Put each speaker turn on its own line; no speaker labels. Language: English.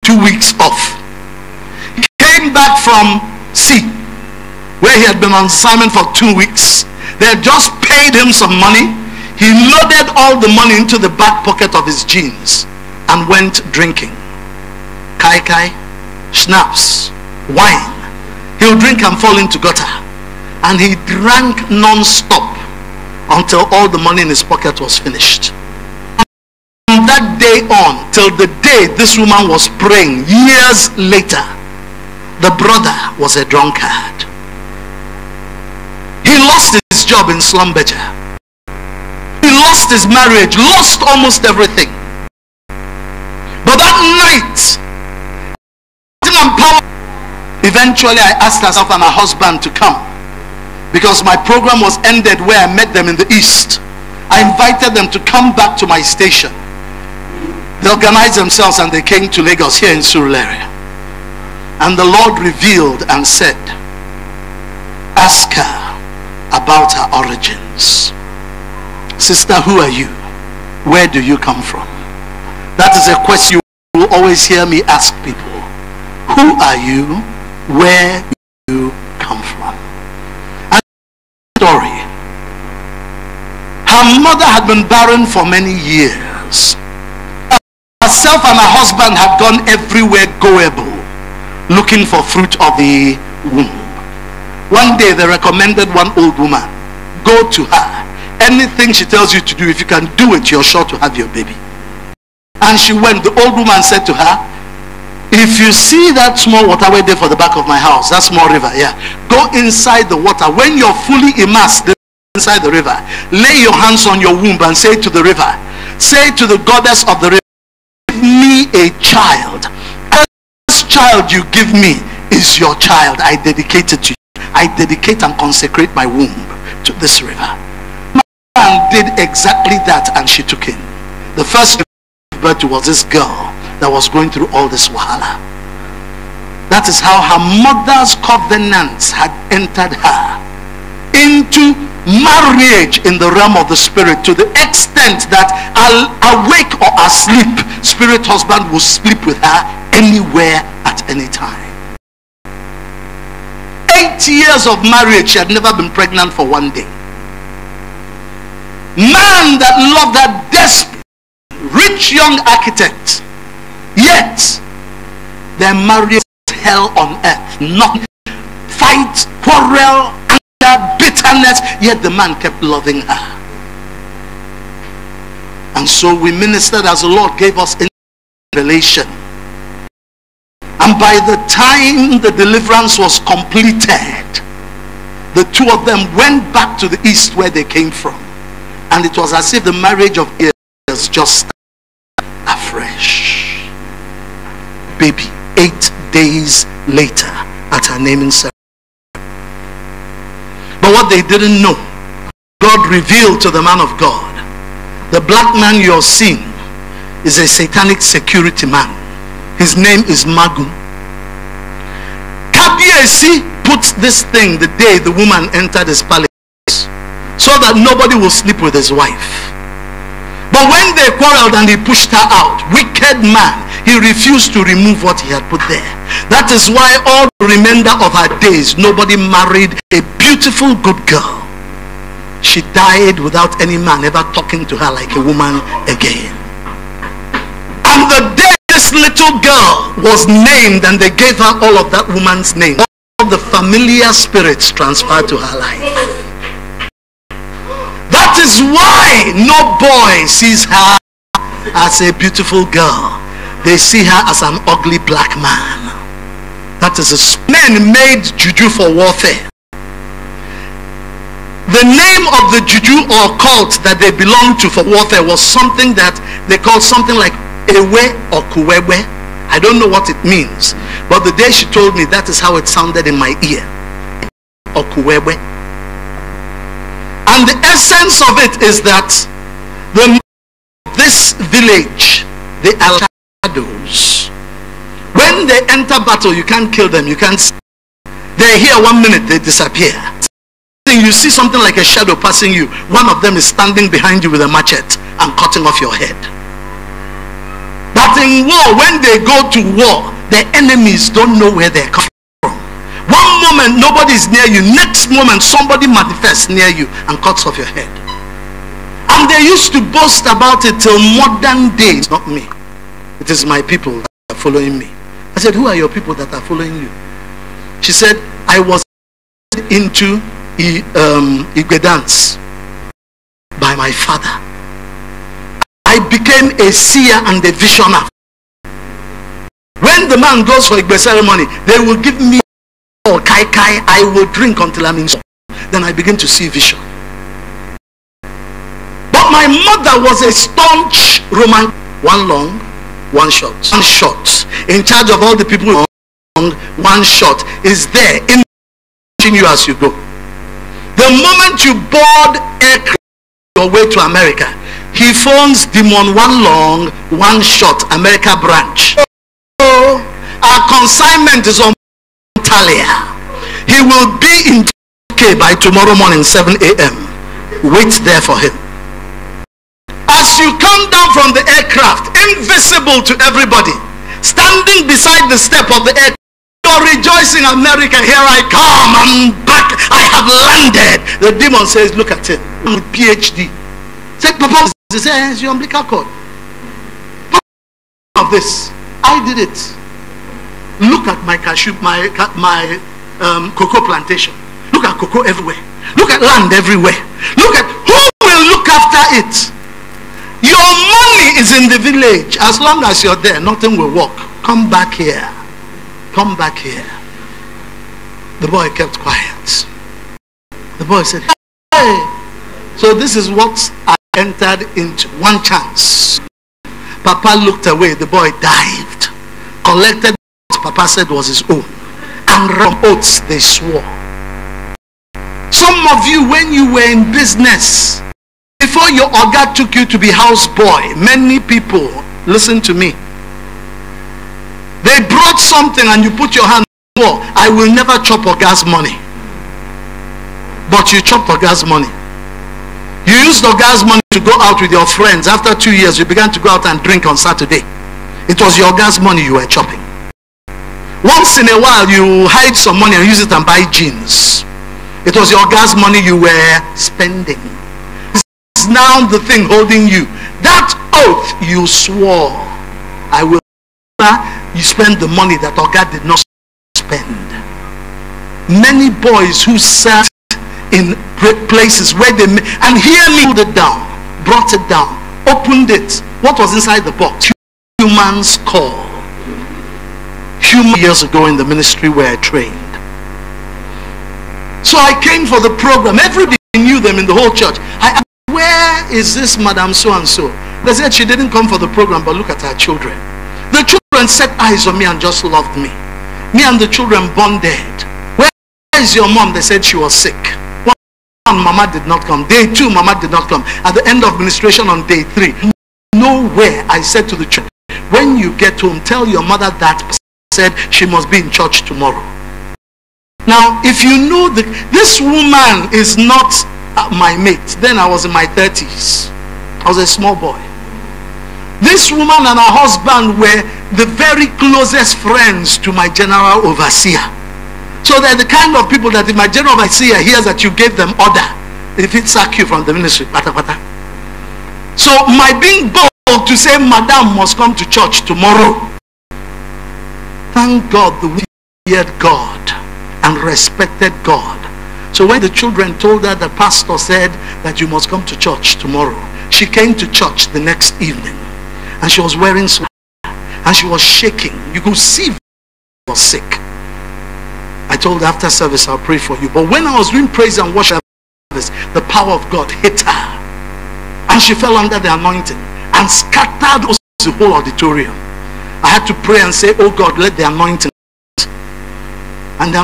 2 weeks off. He came back from sea, where he had been on assignment for 2 weeks. They had just paid him some money. He loaded all the money into the back pocket of his jeans and went drinking. Kai kai, schnapps, wine. He'll drink and fall into gutter. And he drank non-stop until all the money in his pocket was finished. From that day on till the day this woman was praying years later, the brother was a drunkard. He lost his job in Slumberger. He lost his marriage, lost almost everything. But that night, eventually I asked myself and my husband to come, because my program was ended where I met them in the east. I invited them to come back to my station. They organized themselves and they came to Lagos, here in Surulere. And the Lord revealed and said, ask her about her origins. Sister, who are you? Where do you come from? That is a question you will always hear me ask people. Who are you? Where do you come from? And story. Her mother had been barren for many years. Herself and her husband had gone everywhere goable, looking for fruit of the womb. One day they recommended one old woman. Go to her. Anything she tells you to do, if you can do it, you're sure to have your baby. And she went. The old woman said to her, if you see that small waterway there for the back of my house, that small river, yeah, go inside the water. When you're fully immersed inside the river, lay your hands on your womb and say to the river, say to the goddess of the river, give me a child. This child you give me is your child. I dedicate it to you. I dedicate and consecrate my womb to this river. My man did exactly that, and she took him. The first birth was this girl that was going through all this wahala. That is how her mother's covenants had entered her into marriage in the realm of the spirit, to the extent that awake or asleep, spirit husband will sleep with her anywhere at any time. 8 years of marriage, she had never been pregnant for one day. Man that loved her desperate, rich young architect, yet their marriage was hell on earth. Not fight, quarrel, anger, bitterness, yet the man kept loving her. And so we ministered as the Lord gave us in revelation. And by the time the deliverance was completed, the two of them went back to the east where they came from. And it was as if the marriage of years just started afresh. Baby, 8 days later at her naming ceremony. But what they didn't know, God revealed to the man of God, the black man you're seeing is a satanic security man. His name is Magu. Kabiesi put this thing the day the woman entered his palace, so that nobody will sleep with his wife. But when they quarreled and he pushed her out, wicked man, he refused to remove what he had put there. That is why all the remainder of her days, nobody married a beautiful good girl. She died without any man ever talking to her like a woman again. And the day this little girl was named and they gave her all of that woman's name, all the familiar spirits transferred to her life. That is why no boy sees her as a beautiful girl. They see her as an ugly black man. That is a men made juju for warfare. The name of the juju or cult that they belonged to for warfare was something that they called something like Ewe or Kuwewe. I don't know what it means, but the day she told me, that is how it sounded in my ear. Or Kuwewe. And the essence of it is that this village, they are shadows. When they enter battle, you can't kill them. You can't. They're here 1 minute, they disappear. You see something like a shadow passing you. One of them is standing behind you with a machete and cutting off your head. But in war, when they go to war, the enemies don't know where they're coming from. One moment nobody is near you, next moment somebody manifests near you and cuts off your head. And they used to boast about it till modern days. Not me, it is my people that are following me. I said, who are your people that are following you? She said, I was into Igwe dance by my father. I became a seer and a visioner. When the man goes for Igwe ceremony, they will give me kai kai. I will drink until I'm in. Then I begin to see vision. But my mother was a staunch Roman. One long, one short. One short. In charge of all the people long, one short is there in you as you go. The moment you board aircraft your way to America, he phones Demon one long, one short, America branch. So our consignment is on Talia. He will be in UK by tomorrow morning 7 a.m. Wait there for him. As you come down from the aircraft, invisible to everybody, standing beside the step of the aircraft, you're rejoicing, America, here I come, I'm back, I have landed. The demon says, look at him, with PhD. Say, Papa, he says, it's your umbilical cord. Of this, I did it. Look at my cashew, my cocoa plantation. Look at cocoa everywhere. Look at land everywhere. Look at who will look after it. Your money is in the village. As long as you're there, nothing will work. Come back here. Come back here. The boy kept quiet. The boy said, hey. So this is what I entered into. One chance. Papa looked away. The boy dived. Collected what Papa said was his own. And from oaths they swore. Some of you, when you were in business, before your Oga took you to be houseboy, many people, listen to me, they brought something and you put your hand on the wall. I will never chop Oga's money. But you chopped Oga's money. You used Oga's money to go out with your friends. After 2 years, you began to go out and drink on Saturday. It was your Oga's money you were chopping. Once in a while, you hide some money and use it and buy jeans. It was your Oga's money you were spending. This is now the thing holding you. That oath you swore, I will you spend the money that Oga did not spend. Many boys who sat in places where they and hear me, pulled it down, brought it down, opened it. What was inside the box? Human skull. Years ago in the ministry where I trained. So I came for the program. Everybody knew them in the whole church. I asked, where is this Madam so and so? They said she didn't come for the program, but look at her children. The children set eyes on me and just loved me. Me and the children bonded. Where is your mom? They said she was sick. One, Mama did not come. Day 2, Mama did not come. At the end of ministration on day 3, nowhere. I said to the children, when you get home, tell your mother that said she must be in church tomorrow. Now, if you know that this woman is not my mate, then I was in my 30s. I was a small boy. This woman and her husband were the very closest friends to my general overseer. So they're the kind of people that if my general overseer hears that you gave them order, if it sack you from the ministry, pata pata. So my being bold to say Madam must come to church tomorrow. Thank God the woman feared God and respected God. So when the children told her, the pastor said that you must come to church tomorrow, she came to church the next evening. And she was wearing sweater and she was shaking. You could see she was sick. I told her after service I'll pray for you. But when I was doing praise and worship service, the power of God hit her. And she fell under the anointing and scattered the whole auditorium. I had to pray and say, oh God, let the anointing. And the